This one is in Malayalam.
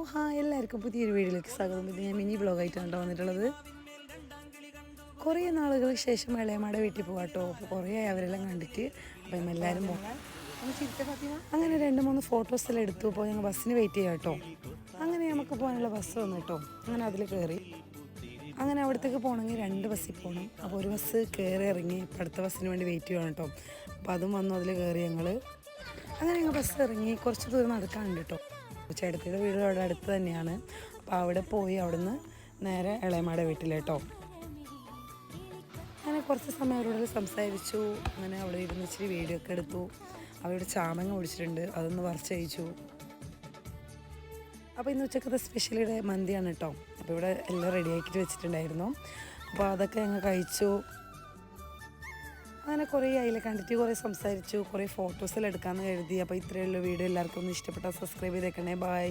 എല്ലാവർക്കും പുതിയൊരു വീഡിയോയിലേക്ക് സ്വാഗതം. ഇത് ഞാൻ മിനി വ്ളോഗായിട്ടാണ് വന്നിട്ടുള്ളത്. കുറേ നാളുകൾക്ക് ശേഷം ഇളയമ്മയുടെ വീട്ടിൽ പോകാട്ടോ. അപ്പോൾ കുറേ അവരെല്ലാം കണ്ടിട്ട് അപ്പം എല്ലാവരും പോകാം. അങ്ങനെ 2-3 ഫോട്ടോസെല്ലാം എടുത്തു. അപ്പോൾ ഞങ്ങൾ ബസ്സിന് വെയിറ്റ് ചെയ്യാം കേട്ടോ. അങ്ങനെ നമുക്ക് പോകാനുള്ള ബസ് വന്നു കേട്ടോ. അങ്ങനെ അതിൽ കയറി. അങ്ങനെ അവിടത്തേക്ക് പോകണമെങ്കിൽ 2 ബസ്സിൽ പോകണം. അപ്പോൾ ഒരു ബസ് കയറി ഇറങ്ങി ഇപ്പം അടുത്ത ബസ്സിന് വേണ്ടി വെയിറ്റ് ചെയ്യണം കേട്ടോ. അപ്പോൾ അതും വന്നു അതിൽ കയറി ഞങ്ങൾ. അങ്ങനെ ഞങ്ങൾ ബസ് ഇറങ്ങി കുറച്ച് ദൂരം നടക്കാനുണ്ട് കേട്ടോ. ചേട്ടത്തിയുടെ വീട് അവിടെ അടുത്ത് തന്നെയാണ്. അപ്പോൾ അവിടെ പോയി അവിടുന്ന് നേരെ ഇളയമ്മയുടെ വീട്ടിലേട്ടോ. അങ്ങനെ കുറച്ച് സമയം അവരോട് സംസാരിച്ചു. അങ്ങനെ അവിടെ ഇരുന്ന് ഇച്ചിരി വീഡിയോ ഒക്കെ എടുത്തു. അവരുടെ ചാമങ്ങ ഒടിച്ചിട്ടുണ്ട്, അതൊന്ന് വറച്ച് കഴിച്ചു. അപ്പോൾ ഇന്ന് ഉച്ചക്കത്തെ സ്പെഷ്യലിയുടെ മന്തിയാണ് കേട്ടോ. അപ്പോൾ ഇവിടെ എല്ലാം റെഡിയാക്കിയിട്ട് വെച്ചിട്ടുണ്ടായിരുന്നു. അപ്പോൾ അതൊക്കെ ഞങ്ങൾ കഴിച്ചു. അങ്ങനെ കുറേ അതിൽ കണ്ടിട്ട് കുറേ സംസാരിച്ചു, കുറേ ഫോട്ടോസെല്ലാം എടുക്കാമെന്ന് കരുതി. അപ്പോൾ ഇത്രയുള്ള വീഡിയോ എല്ലാവർക്കും ഒന്ന് ഇഷ്ടപ്പെട്ടാൽ സബ്സ്ക്രൈബ് ചെയ്തേക്കണേ. ബൈ.